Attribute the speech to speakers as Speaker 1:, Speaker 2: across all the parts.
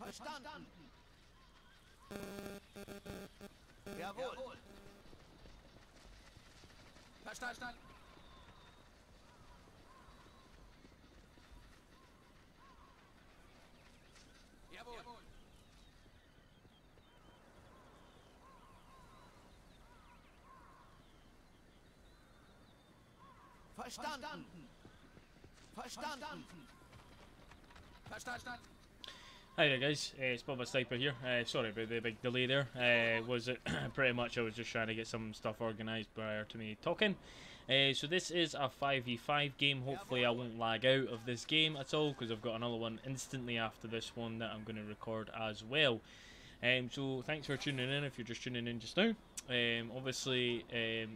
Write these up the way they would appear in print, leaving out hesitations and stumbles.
Speaker 1: Verstanden. Jawohl. Verstanden. Jawohl. Verstanden. Verstanden. Verstanden.
Speaker 2: Hi there guys, it's Boba Sniper here. Sorry about the big delay there. Was it pretty much I was just trying to get some stuff organised prior to me talking. So this is a 5v5 game. Hopefully I won't lag out of this game at all because I've got another one instantly after this one that I'm going to record as well. So thanks for tuning in if you're just tuning in just now. Obviously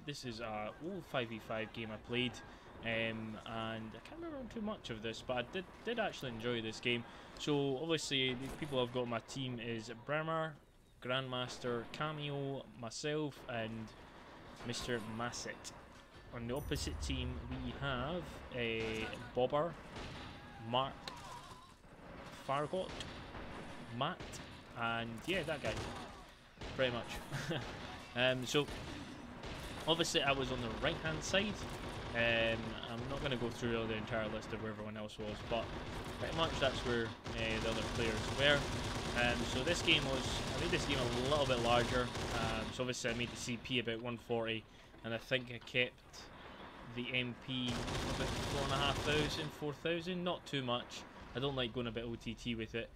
Speaker 2: this is a old 5v5 game I played. And I can't remember too much of this, but I did actually enjoy this game. So obviously the people I've got on my team is Bremer, Grandmaster, Cameo, myself and Mr. Masset. On the opposite team we have Bobber, Mark, Fargot, Matt, and yeah, that guy, pretty much. So obviously I was on the right hand side. I'm not going to go through the entire list of where everyone else was, but pretty much that's where the other players were. So this game was, I made this game a little bit larger. So obviously I made the CP about 140, and I think I kept the MP about 4,500, 4,000, not too much. I don't like going a bit OTT with it,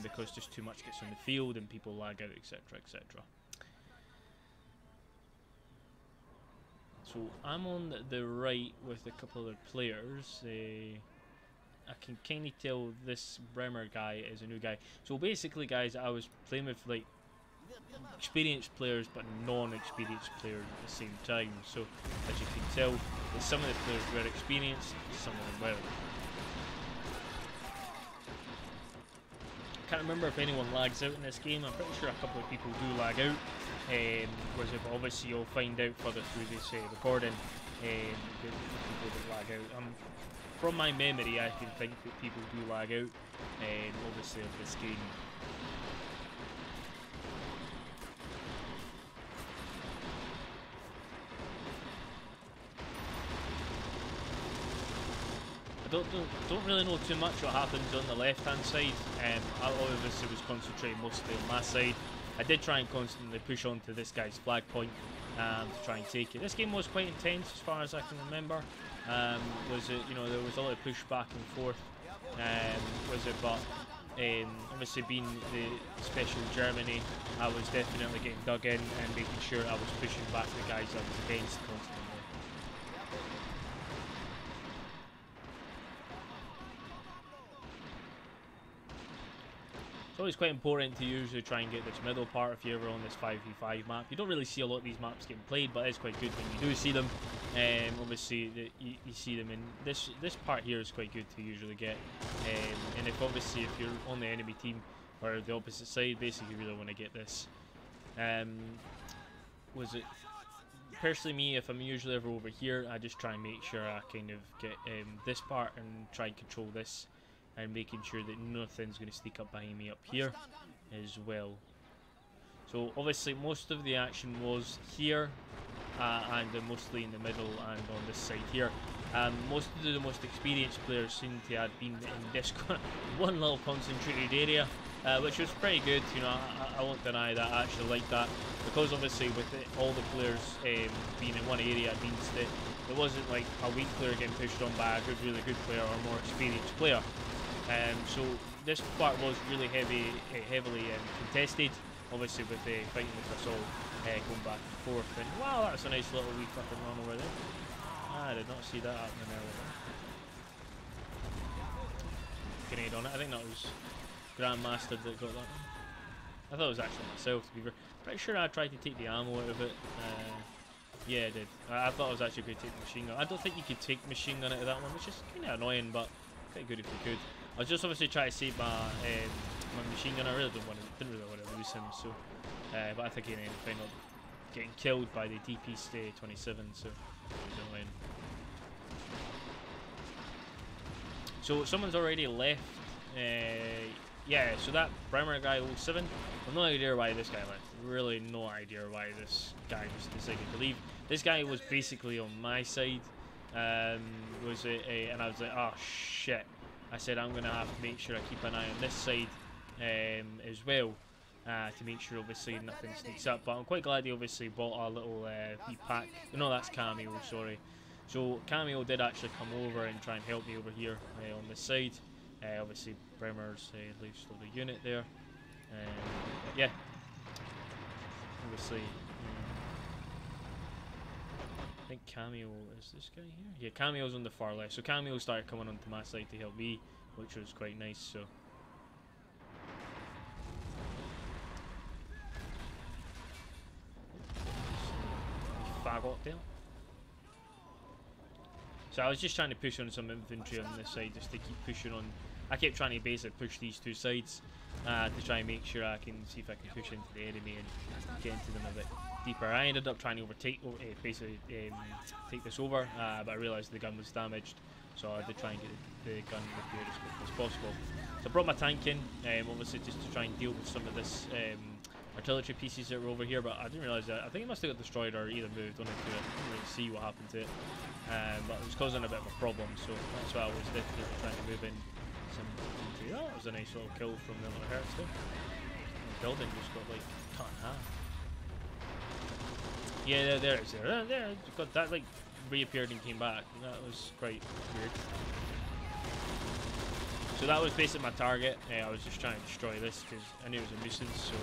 Speaker 2: because just too much gets on the field and people lag out, etc, etc. So I'm on the right with a couple other players. I can kind of tell this Bremer guy is a new guy. So basically, guys, I was playing with like experienced players but non-experienced players at the same time. So as you can tell, some of the players were experienced, some of them weren't. Can't remember if anyone lags out in this game. I'm pretty sure a couple of people do lag out. Whereas obviously you'll find out further through this recording the people that lag out. From my memory, I can think that people do lag out, obviously, of this game. I don't really know too much what happens on the left hand side. I obviously was concentrating mostly on my side. I did try and constantly push onto this guy's flag point to try and take it. This game was quite intense as far as I can remember. Was it, you know, there was a lot of push back and forth. But obviously being the special Germany, I was definitely getting dug in and making sure I was pushing back the guys I was against constantly. It's always quite important to usually try and get this middle part if you're ever on this 5v5 map. You don't really see a lot of these maps getting played, but it's quite good when you do see them. Obviously, you see them in this part here is quite good to usually get. And if you're on the enemy team or the opposite side, basically you really want to get this. Personally me, if I'm usually ever over here, I just try and make sure I kind of get this part and try and control this. And making sure that nothing's going to sneak up behind me up here as well. So obviously most of the action was here and mostly in the middle and on this side here. Most of the most experienced players seem to have been in this one little concentrated area, which was pretty good. You know, I won't deny that. I actually like that because obviously with all the players being in one area, it means that it wasn't like a weak player getting pushed on by a really good player or a more experienced player. So this part was really heavily contested, obviously with fighting with us all going back and forth. And wow, that's a nice little wee fucking run over there. I did not see that happening earlier. Grenade on it. I think that was Grandmaster that got that one. I thought it was actually myself, to be fair. Pretty sure I tried to take the ammo out of it. Yeah, I did. I thought I was actually going to take the machine gun. I don't think you could take machine gun out of that one, which is kind of annoying, but quite good if you could. I was just obviously trying to save my my machine gun. I really didn't really want to lose him, so but I think he ended up getting killed by the DP-27, so it was annoying. So someone's already left yeah, so that Bremer guy 07, I've no idea why this guy left. Really no idea why this guy just decided to leave. This guy was basically on my side, and I was like, oh shit. I said I'm gonna have to make sure I keep an eye on this side as well, to make sure obviously nothing sneaks up. But I'm quite glad he obviously bought a little wee pack. No, that's Cameo, sorry. So Cameo did actually come over and try and help me over here on this side. Obviously Bremer's leaves the unit there. Yeah, obviously. I think Cameo is this guy here. Yeah, Cameo's on the far left. So Cameo started coming onto my side to help me, which was quite nice. So. Faggot there. So I was just trying to push on some infantry on this side, just to keep pushing on. I kept trying to basically push these two sides to try and make sure I can see if I can push into the enemy and get into them a bit deeper. I ended up trying to overtake, basically take this over, but I realised the gun was damaged, so I had to try and get the gun repaired as quickly as possible. So I brought my tank in, obviously just to try and deal with some of this artillery pieces that were over here, but I didn't realise that. I think it must have got destroyed or either moved onto it. I didn't really see what happened to it, but it was causing a bit of a problem, so that's why I was definitely trying to move in some infantry. Oh, that was a nice little kill from the little Hertz there. The building just got like cut in half. Yeah, there it is. There, got that like reappeared and came back. That was quite weird. So that was basically my target. I was just trying to destroy this because I knew it was a nuisance. So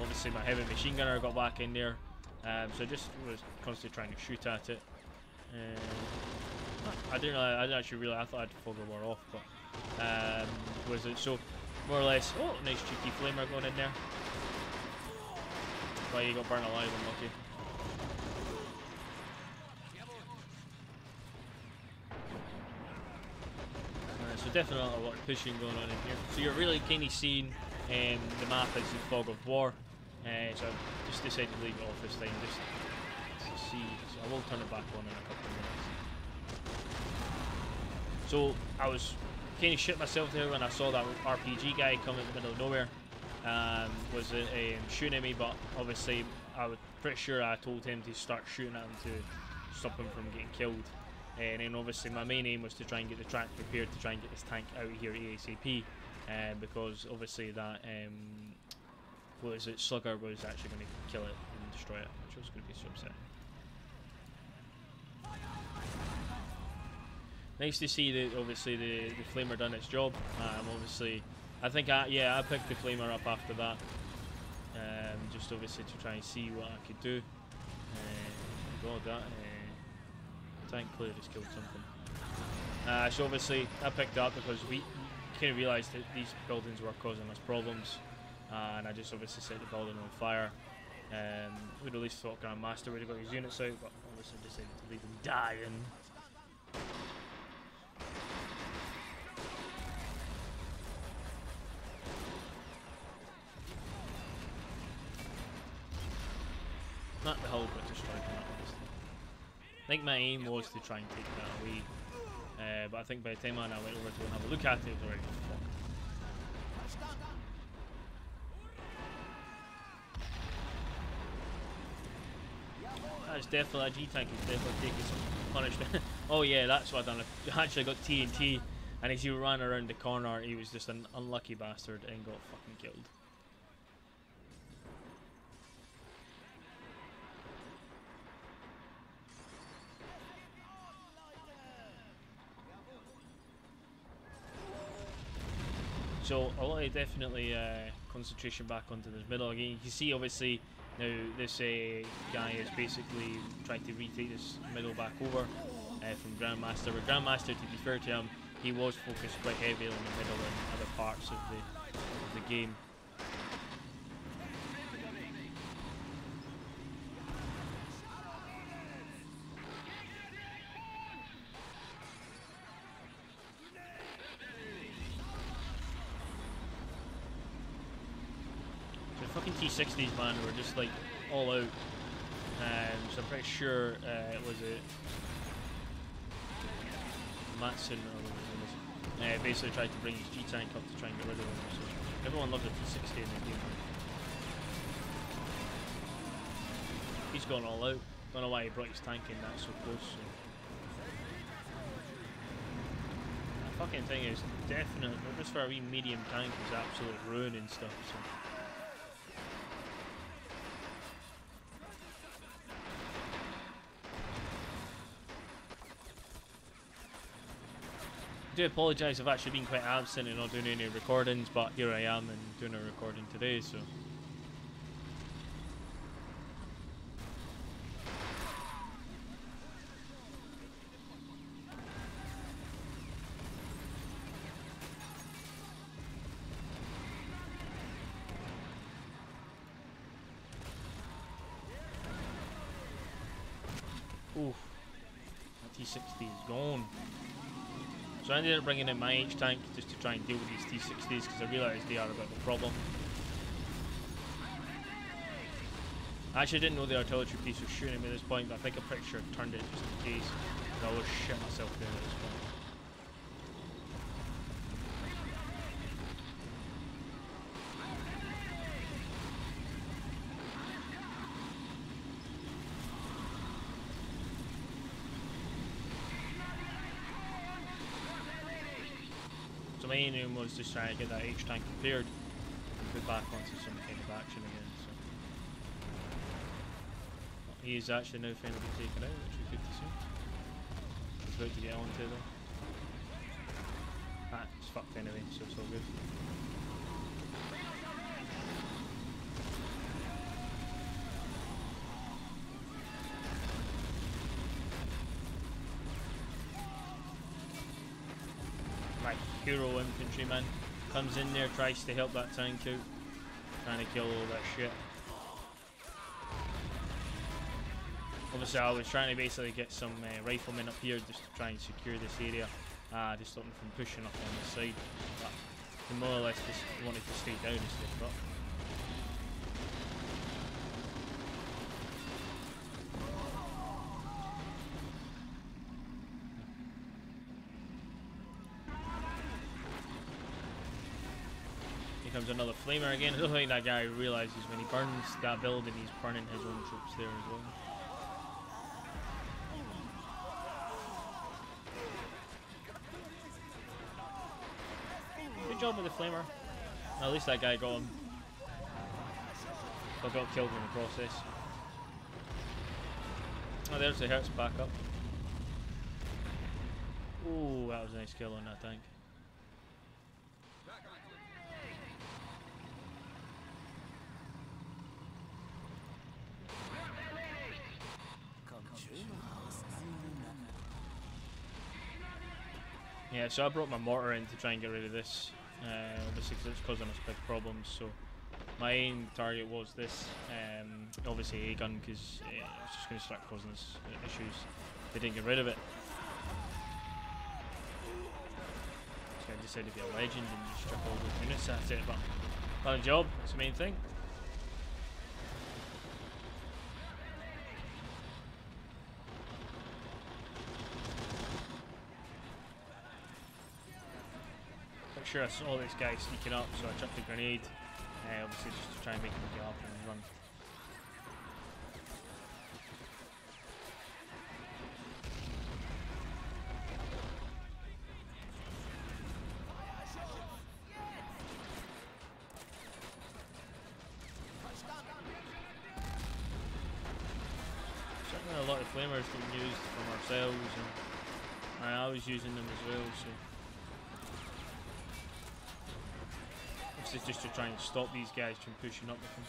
Speaker 2: obviously my heavy machine gunner got back in there. So I just was constantly trying to shoot at it. I didn't actually realize. I thought I'd fog the war off, but was it so more or less? Oh, nice cheeky flamer going in there. Why you got burned alive? Unlucky. So definitely a lot of pushing going on in here. So you're really kind of seeing the map as the fog of war. So I just decided to leave it off this time just to see. So I will turn it back on in a couple of minutes. So I was kind of shit myself there when I saw that RPG guy come in the middle of nowhere. Was shooting at me, but obviously I was pretty sure I told him to start shooting at him to stop him from getting killed. And then obviously my main aim was to try and get the track prepared to try and get this tank out of here ASAP, because obviously that what is it, Slugger was actually going to kill it and destroy it, which was going to be so upsetting. Nice to see that obviously the flamer done its job. Obviously I think I picked the flamer up after that, just obviously to try and see what I could do. God, that tank clearly just killed something. So obviously I picked it up because we kind of realised that these buildings were causing us problems, and I just obviously set the building on fire. We'd at least thought Grandmaster would have got his units out, but obviously decided to leave them dying. Not the hull, but just trying to obviously. I think my aim was to try and take that away, but I think by the time I went over to have a look at it, it was already fucked. That's definitely, a G-Tank is definitely taking some punishment. Oh yeah, that's what I done. I actually got TNT, and as he ran around the corner, he was just an unlucky bastard and got fucking killed. So a lot of definitely concentration back onto this middle again. You can see obviously now this guy is basically trying to retake this middle back over from Grandmaster. But Grandmaster, to be fair to him, he was focused quite heavily on the middle and other parts of the game. Fucking T60s, man, were just like all out. So I'm pretty sure it was a Matson or basically tried to bring his G-Tank up to try and get rid of him. So everyone loves a T60 in the game. He's gone all out. Don't know why he brought his tank in that so close. So. The fucking thing is definitely, just for a wee medium tank, is absolute ruining stuff. So. I do apologise, I've actually been quite absent and not doing any recordings, but here I am and doing a recording today, so. Oof, that T60 is gone. So I ended up bringing in my H-Tank just to try and deal with these T60s because I realised they are a bit of a problem. I actually didn't know the artillery piece was shooting at me at this point, but I think I'm pretty sure I turned it just in case. I always shit myself there at this point. So my aim was just trying to get that H-Tank repaired and put back onto some kind of action again. So. He is actually now finally taken out, which is good to see. He's about to get onto though. Ah, it's fucked anyway, so it's all good. My hero infantryman comes in there, tries to help that tank out, trying to kill all that shit. Obviously I was trying to basically get some riflemen up here just to try and secure this area, just stop them from pushing up on this side, but they more or less just wanted to stay down and stuff up. Comes another flamer again. I don't think that guy realises when he burns that building, he's burning his own troops there as well. Good job with the flamer. At least that guy got him. But got killed in the process. Oh, there's the Hertz backup. Ooh, that was a nice kill on that tank. Yeah, so I brought my mortar in to try and get rid of this, obviously because it's causing us big problems. So my aim target was this, obviously a gun, because it's just going to start causing us issues. They didn't get rid of it. So I decided to be a legend and just strip all those units. That's it, but done a job. That's the main thing. Sure, I saw this guy sneaking up, so I chucked a grenade, obviously just to try and make him get up and run. Certainly a lot of flamers being used from ourselves, and I was using them as well, so. This is just to try and stop these guys from pushing up with them.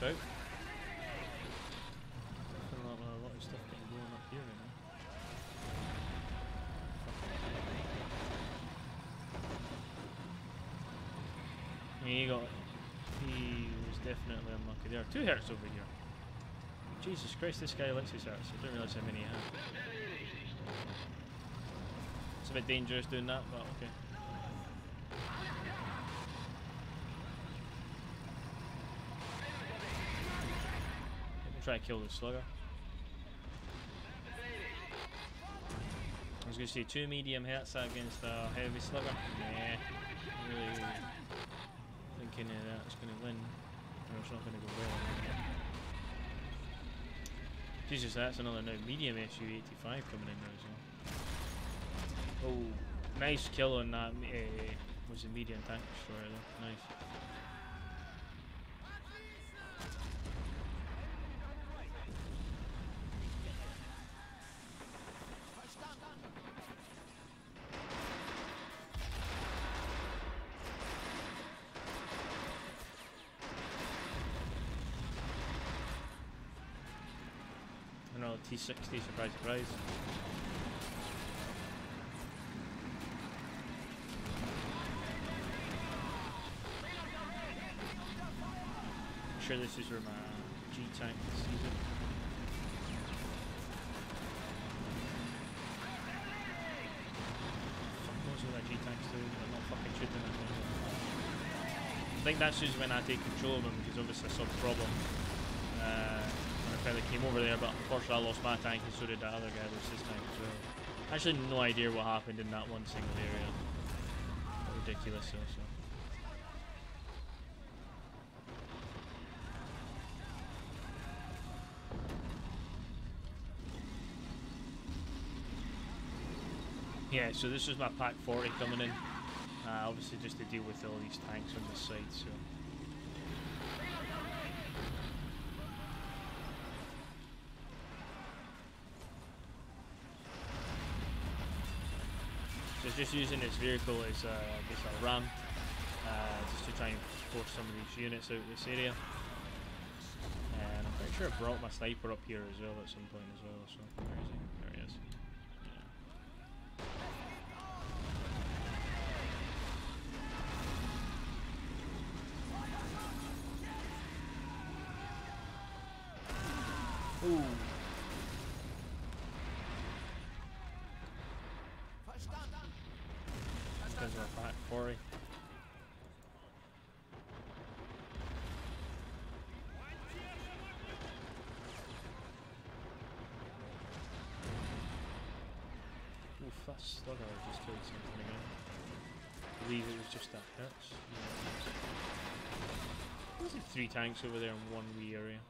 Speaker 2: Out. A lot of stuff getting going up here right now. He was definitely unlucky there. 2 Hertz over here. Jesus Christ, this guy likes his Hertz. I didn't realise how many he had. It's a bit dangerous doing that, but okay. Try to kill the slugger. I was going to say 2 medium hits against a heavy slugger. Nah, really thinking that's going to win, or it's not going to go well. Jesus, that's another now medium SU-85 coming in now as well. Oh, nice kill on that. Was a medium tank destroyer though. Nice. Another T-60, surprise, surprise. I'm sure this is where my G-tank sees it. Fuck knows what that G-tank's doing, I'm not fucking shooting at them. I think that's just when I take control of them, because obviously I saw the problem. I finally came over there, but unfortunately I lost my tank and so did that other guy, lost his tank as well. Actually no idea what happened in that one single area. Ridiculous also. Yeah, so this was my Pack 40 coming in. Obviously just to deal with all these tanks on the side, so. So it's just using this vehicle as a ram, just to try and force some of these units out of this area. And I'm pretty sure I brought my sniper up here as well at some point as well, so where is he? There he is. Yeah. Ooh. Because of a Pack 40. Oof, that slugger just killed something again. I believe it was just that hurts. There's like 3 tanks over there in one wee area.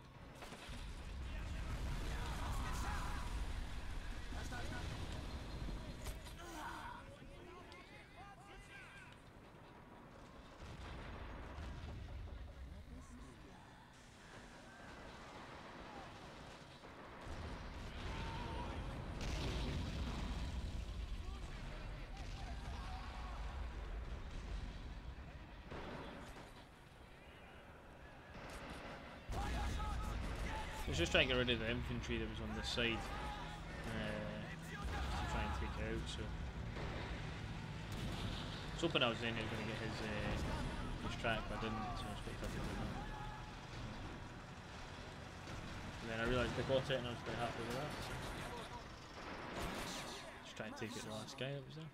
Speaker 2: I was just trying to get rid of the infantry that was on this side, to try and take it out, so. I was hoping I was then going to get his track, but I didn't, so I was quite happy with that. And then I realised I got it and I was quite happy with that, so. Just try and take it to the last guy that was there.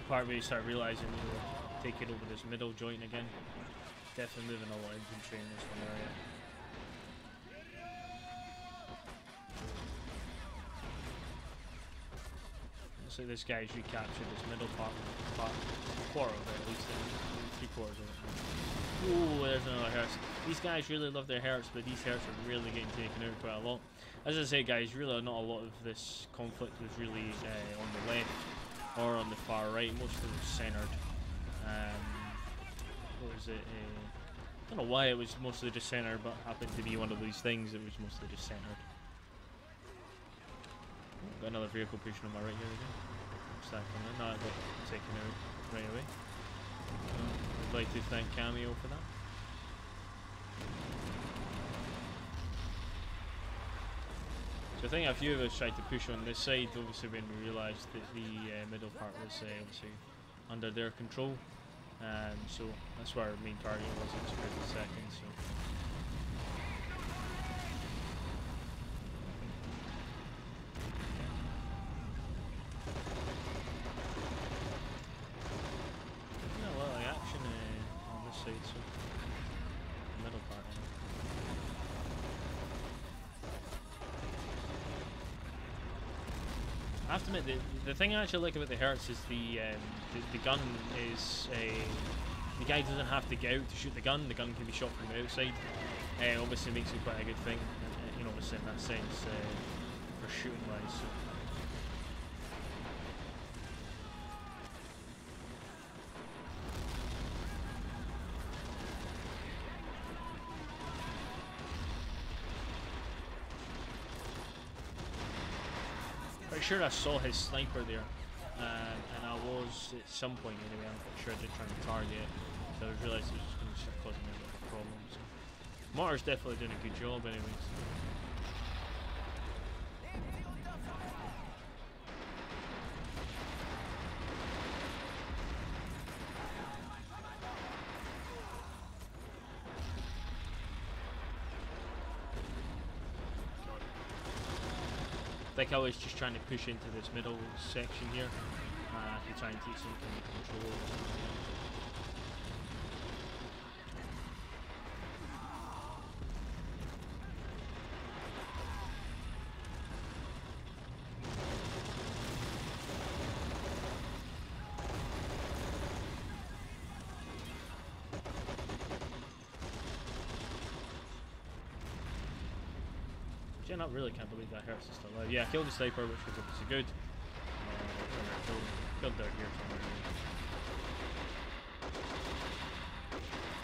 Speaker 2: Part where you start realising you're taking over this middle joint again. Definitely moving a lot of infantry in this one area. Looks like this guy's recaptured this middle part, quarter of it at least, 3/4 of it. Ooh, there's another Hertz. These guys really love their Hertz, but these Hertz are really getting taken out quite a lot. As I say guys, really not a lot of this conflict was really on the left or on the far right, most of it was centred. What was it? I don't know why it was mostly just centred, but happened to be one of these things that was mostly just centred. Oh, got another vehicle pushing on my right here again. Stack on it. No, I got taken out right away. I'd like to thank Cameo for that. So I think a few of us tried to push on this side, obviously when we realised that the middle part was obviously under their control. So that's where our main target was in the second. So. Yeah, a lot of action on this side, so the middle part. I have to admit, the thing I actually like about the Hertz is the gun is the guy doesn't have to get out to shoot the gun can be shot from the outside. Obviously makes it quite a good thing, you know, obviously in that sense for shooting wise. So. Pretty sure I saw his sniper there, and I was at some point anyway. I'm pretty sure I did try to target it, so I realised it was just going to start causing me a bit of a problem. So. Mortar's definitely doing a good job, anyways. I think I was just trying to push into this middle section here to try and take some kind of control. Yeah, not really, can't believe that Hertz is still alive. Yeah, I killed the sniper, which was obviously good. Killed down here somewhere.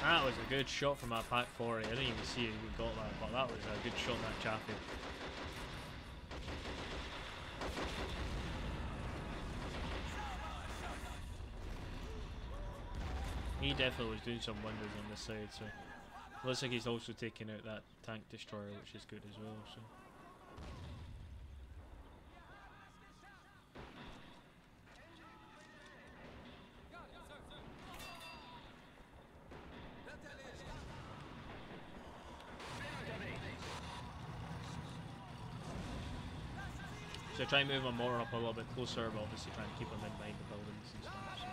Speaker 2: That was a good shot from my Pak 40. I didn't even see it even got that, but that was a good shot, that Chaffee. He definitely was doing some wonders on this side, so looks like he's also taking out that tank destroyer, which is good as well. So. So try and move my mortar up a little bit closer, but obviously trying to keep them in behind the buildings and stuff. So.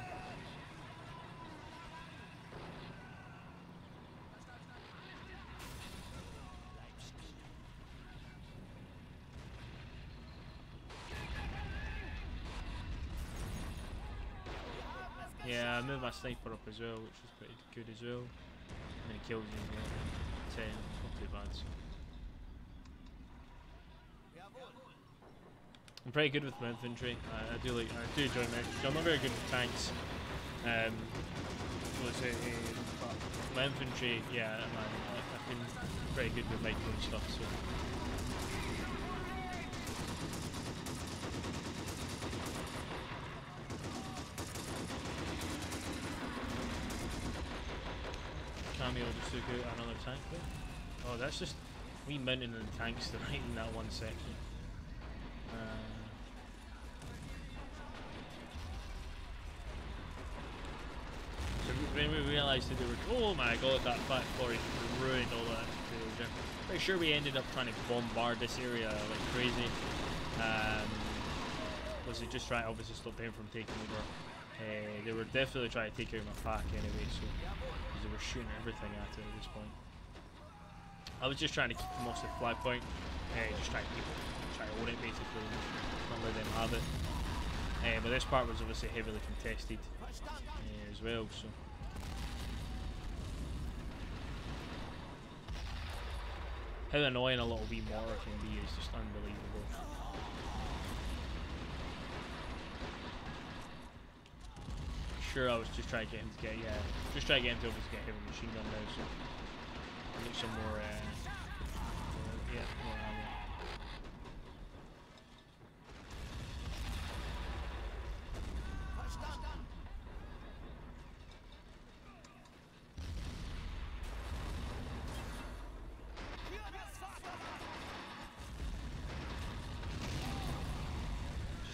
Speaker 2: Yeah, I moved my sniper up as well, which was pretty good as well. And it kills you as well. 10, not too bad. So. I'm pretty good with my infantry. I do enjoy my infantry. I'm not very good with tanks. But my infantry, yeah, I've been pretty good with micro and stuff. So. Cameo just took out another tank there. Oh, that's just we mounting the tanks right in that one section. So when we realised that they were, oh my god, that Pak 40 ruined all that. Pretty sure we ended up trying to bombard this area like crazy. Was it just trying to obviously stop them from taking over? They were definitely trying to take out my Pak anyway, so because they were shooting everything at it at this point. I was just trying to keep them off the flag point, just trying to own it basically, not let them have it. But this part was obviously heavily contested as well, so. How annoying a little wee mortar can be is just unbelievable. Sure, I was just trying to get him to get, just trying to get him to obviously get heavy machine gun now, so I'll get some more, more ammo.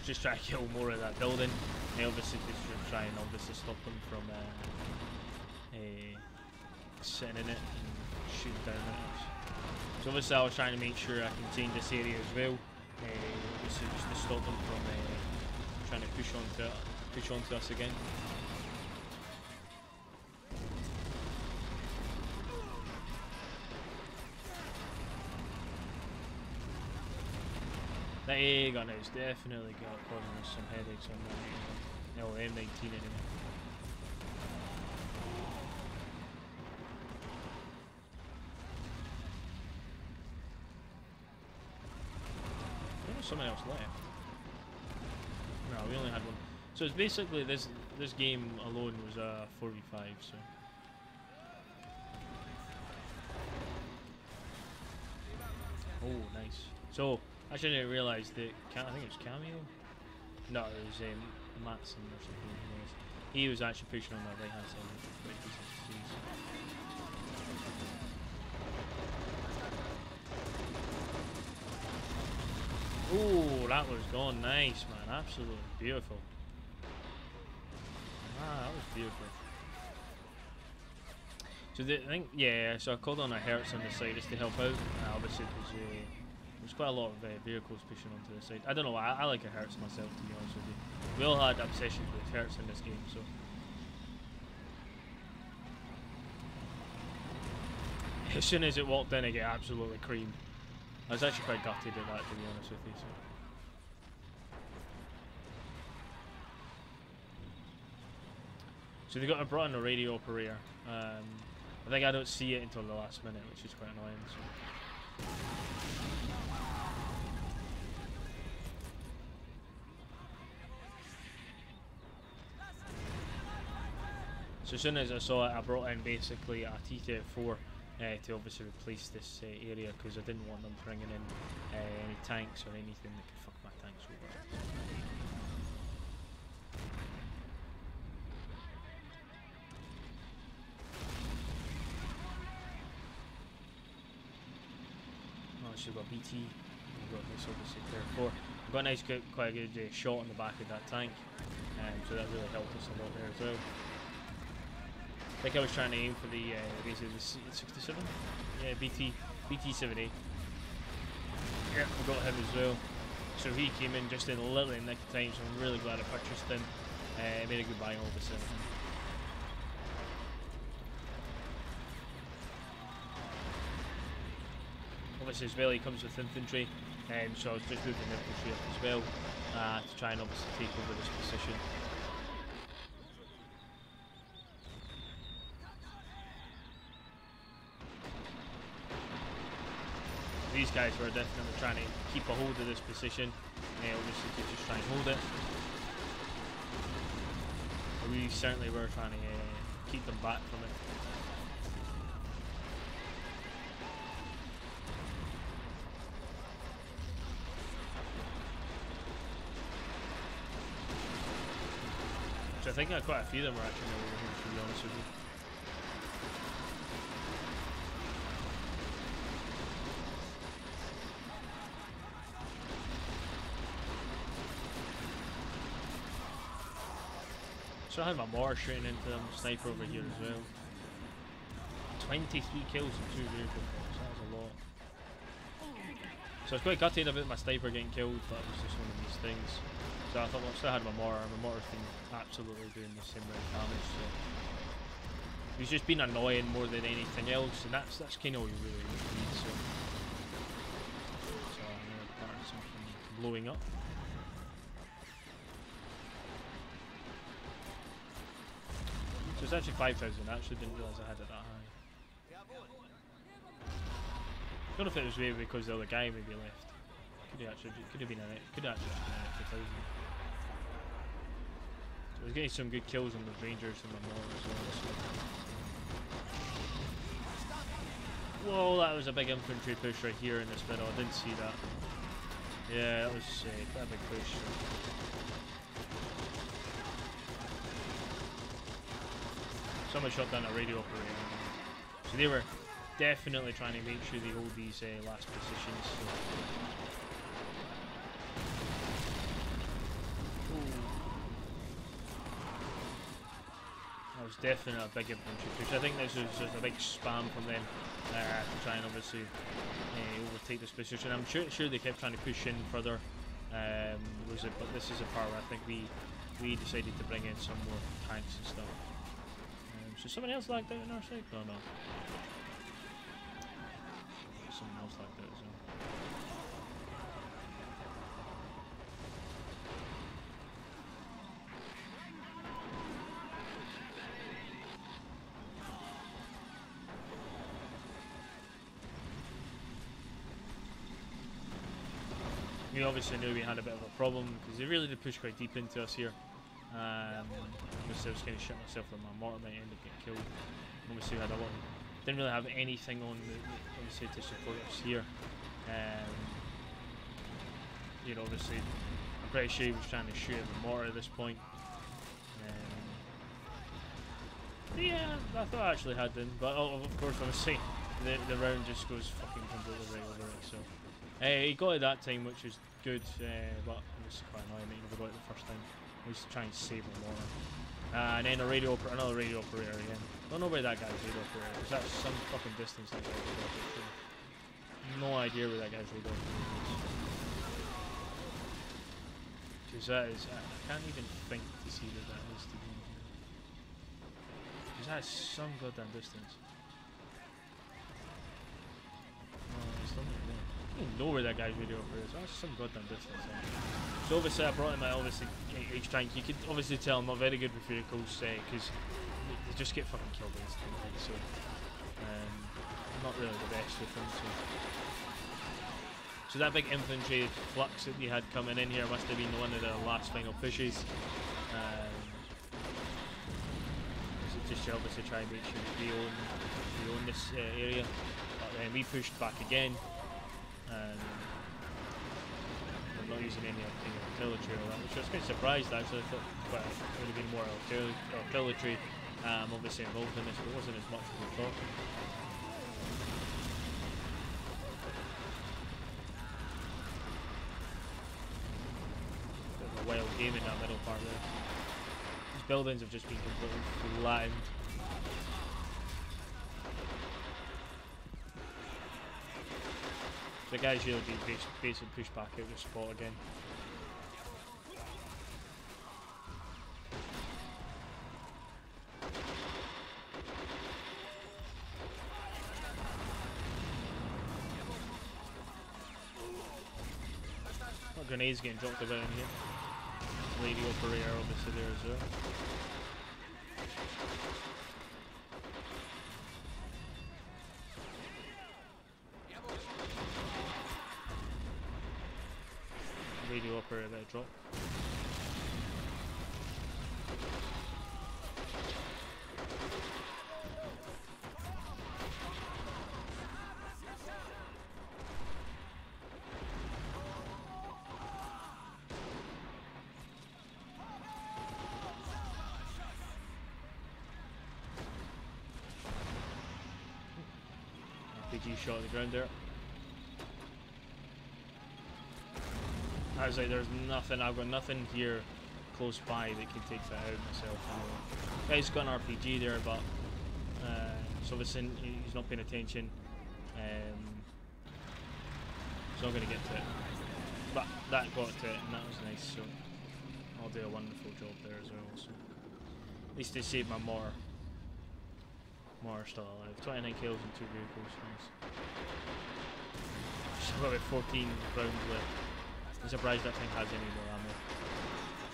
Speaker 2: Just try to kill more of that building. They obviously just try and obviously stop them from sitting in it and shooting down at us. So obviously I was trying to make sure I contained this area as well. Obviously just to stop them from trying to push onto us again. That AA gun has definitely causing us some headaches on that. No, M19 anyway. There was someone else left. No, we only had one. So it's basically this game alone was a 4v5. So. Oh, nice. So. Actually, I didn't realise that. I think it was Cameo. No, it was Matson or something. He was actually pushing on my right hand side, which was quite decent to see. Oh, that was gone nice, man. Absolutely beautiful. Ah, that was beautiful. So I think, yeah. So I called on a Hertz on the side just to help out. Obviously, there's quite a lot of vehicles pushing onto the side. I don't know, I like a Hertz myself, to be honest with you. We all had obsessions with Hertz in this game, so. As soon as it walked in, I get absolutely creamed. I was actually quite gutted at that, to be honest with you. So they brought in a radio operator. I think I don't see it until the last minute, which is quite annoying. So as soon as I saw it, I brought in basically a T-34 to obviously replace this area, because I didn't want them bringing in any tanks or anything that could fuck my tanks over. Oh, so we've got BT, we've got this obviously 34. We've got a nice, quite a good shot on the back of that tank, so that really helped us a lot there as well. I think I was trying to aim for the basically the 67. Yeah, BT-78. Yeah, we got him as well. So he came in just in literally in the nick of time, so I'm really glad I purchased him. Made a good buy all of a sudden. Obviously as well, he comes with infantry, so I was just moving infantry up as well to try and obviously take over this position. These guys were definitely trying to keep a hold of this position, obviously to just try and hold it. We certainly were trying to keep them back from it. So I think quite a few of them were actually over here, to be honest with you. So I had my mortar shooting into them, sniper over here as well. 23 kills and 2 vehicle kills, that was a lot. So I was quite gutted about my sniper getting killed, but it was just one of these things. So I thought, well, I still had my mortar's been absolutely doing the same amount of damage, so. He's just been annoying more than anything else, and that's kind of all you really need, so. So I'm going to part of something blowing up. So it's actually 5,000, I actually didn't realise I had it that high. I don't know if it was maybe because the other guy maybe left. Could have actually been an extra 1,000. So I was getting some good kills on the Rangers and the mortar as well. So. Whoa, that was a big infantry push right here in this middle, I didn't see that. Yeah, that was quite a big push. Someone shot down a radio operator. So they were definitely trying to make sure they hold these last positions. So. was definitely a big infantry push. I think this was just a big spam from them to try and obviously overtake this position. I'm sure they kept trying to push in further. But this is a part where I think we decided to bring in some more tanks and stuff. So someone else lagged out on our side? No, no. Someone else lagged out as well. We obviously knew we had a bit of a problem because they really did push quite deep into us here. Obviously I was kind of shitting myself with my mortar might end up getting killed. Obviously we had a lot of, didn't really have anything on obviously to support us here. You know, obviously I'm pretty sure he was trying to shoot at the mortar at this point. Yeah, I thought I actually had them, but of course obviously the round just goes fucking completely right over it. So he got it that time, which is good, but it was quite annoying that he never got it the first time. At least try and save him more. And then another radio operator again. Don't know where that guy's radio operator is. That's some fucking distance. That guy's radio operator. No idea where that guy's radio operator is. Because that is, I can't even think to see where that is to be. Because that is some goddamn distance. No, it's not like that. I don't even know where that guy's radio operator is. That's some goddamn distance. So obviously I brought him out, obviously each tank. You could obviously tell I'm not very good with vehicles because they just get fucking killed instantly. So I'm not really the best with them. So that big infantry flux that you had coming in here must have been one of the last final pushes. Just to obviously try and make sure that we own this area. But then we pushed back again. We're not using any artillery or that, which I was quite surprised actually. I thought there would have been more artillery obviously involved in this, but it wasn't as much as we thought. Bit of a wild game in that middle part there. These buildings have just been completely flattened. The guys really do basically push back out the spot again. What grenades getting dropped about in here? Lady operator obviously there as well. Radio operator that drop. RPG shot at the ground there. I was like, there's nothing, I've got nothing here close by that can take that out myself. Guy's got an RPG there, but so obviously he's not paying attention. He's not going to get to it. But that got to it, and that was nice, so I'll do a wonderful job there as well. So at least they saved my mortar. Mortar still alive. 29 kills and 2 vehicles, nice. Still got about 14 rounds left. I'm surprised that thing has any more ammo.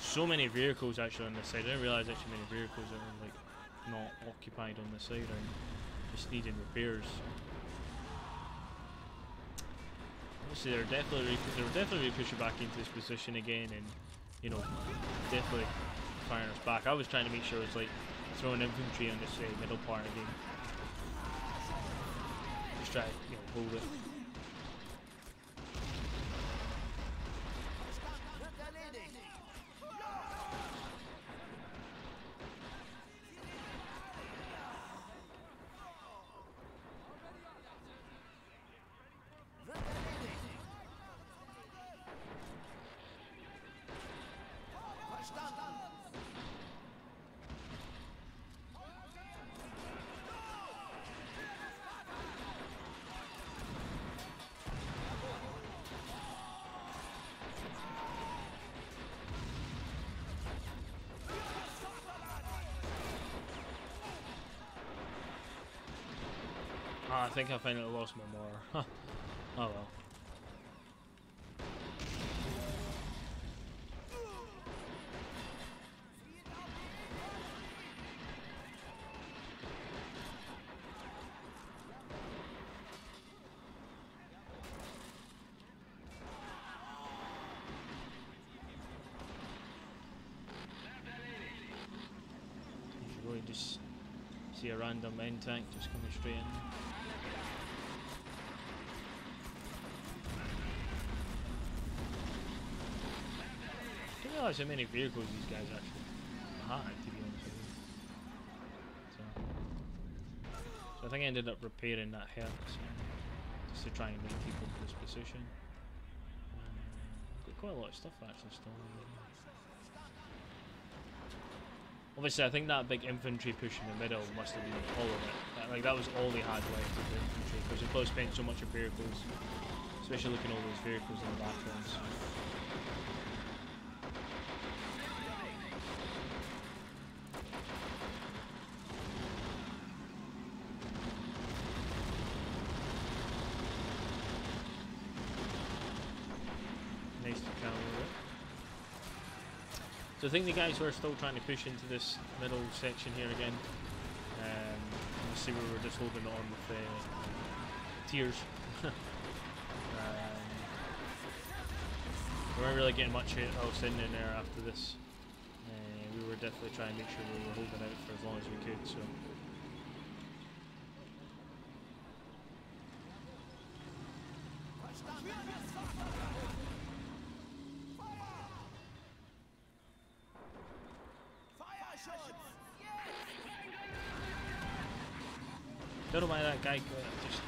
Speaker 2: So many vehicles actually on this side. I didn't realise actually many vehicles that are like not occupied on this side and just needing repairs. Obviously they're definitely pushing back into this position again, and you know, definitely firing us back. I was trying to make sure it's like throwing infantry on this middle part again. Just try to hold it. I think I finally lost my mortar. Oh well. You really just see a random main tank just coming straight in. I didn't realise how many vehicles these guys actually had, to be honest with you. So I think I ended up repairing that hertz just to try and make people in this position. Got quite a lot of stuff actually still. Obviously, I think that big infantry push in the middle must have been all of it. Like that was all they had left of the infantry because they both spent so much of vehicles, especially looking at all those vehicles in the backgrounds. Nice to counter it. So I think the guys were still trying to push into this middle section here again. Obviously we were just holding on with tiers. We weren't really getting much else in there after this. We were definitely trying to make sure we were holding out for as long as we could. So. Don't know why that guy just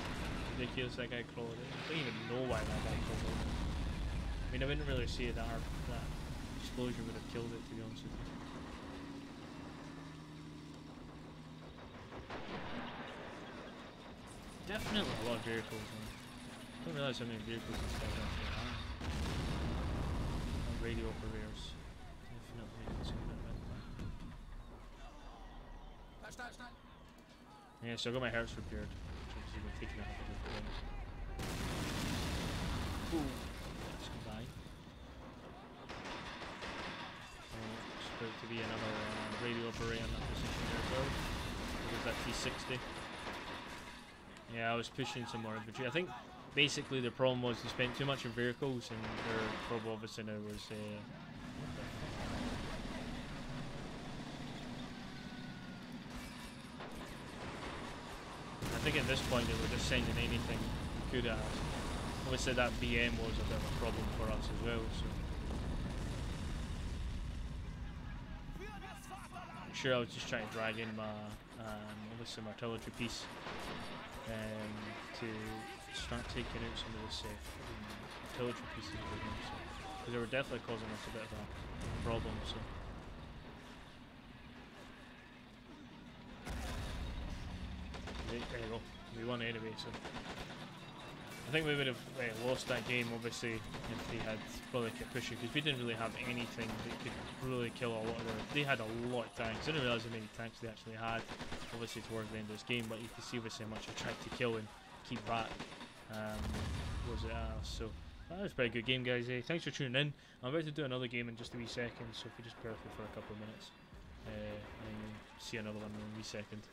Speaker 2: ridiculous that guy crawled in. I don't even know why that guy crawled in. I mean I wouldn't really see that that explosion would have killed it, to be honest with you. Definitely a lot of vehicles, man. I don't realise how many vehicles these guys actually have. Radio operators. Definitely consume it right there. Yeah, so I got my hertz repaired, which obviously we're taking a couple of points. Ooh, let's go by. It's about to be another radio operator in that position there as well. There's that T60. Yeah, I was pushing some more infantry. I think basically the problem was they spent too much on vehicles, and their problem obviously now was I think at this point they were just sending anything we could at us. Obviously that BM was a bit of a problem for us as well, so I'm sure I was just trying to drag in my obviously my artillery piece to start taking out some of the artillery pieces with them, so because they were definitely causing us a bit of a problem. So. There you go. We won anyway, so I think we would have lost that game obviously if they had probably kept pushing, because we didn't really have anything that could really kill a lot of their. They had a lot of tanks. I didn't realise how many tanks they actually had obviously towards the end of this game, but you can see obviously how much I tried to kill and keep back. So that was a pretty good game, guys. Thanks for tuning in. I'm about to do another game in just a wee second, so if you just bear with me for a couple of minutes and you'll see another one in a wee second.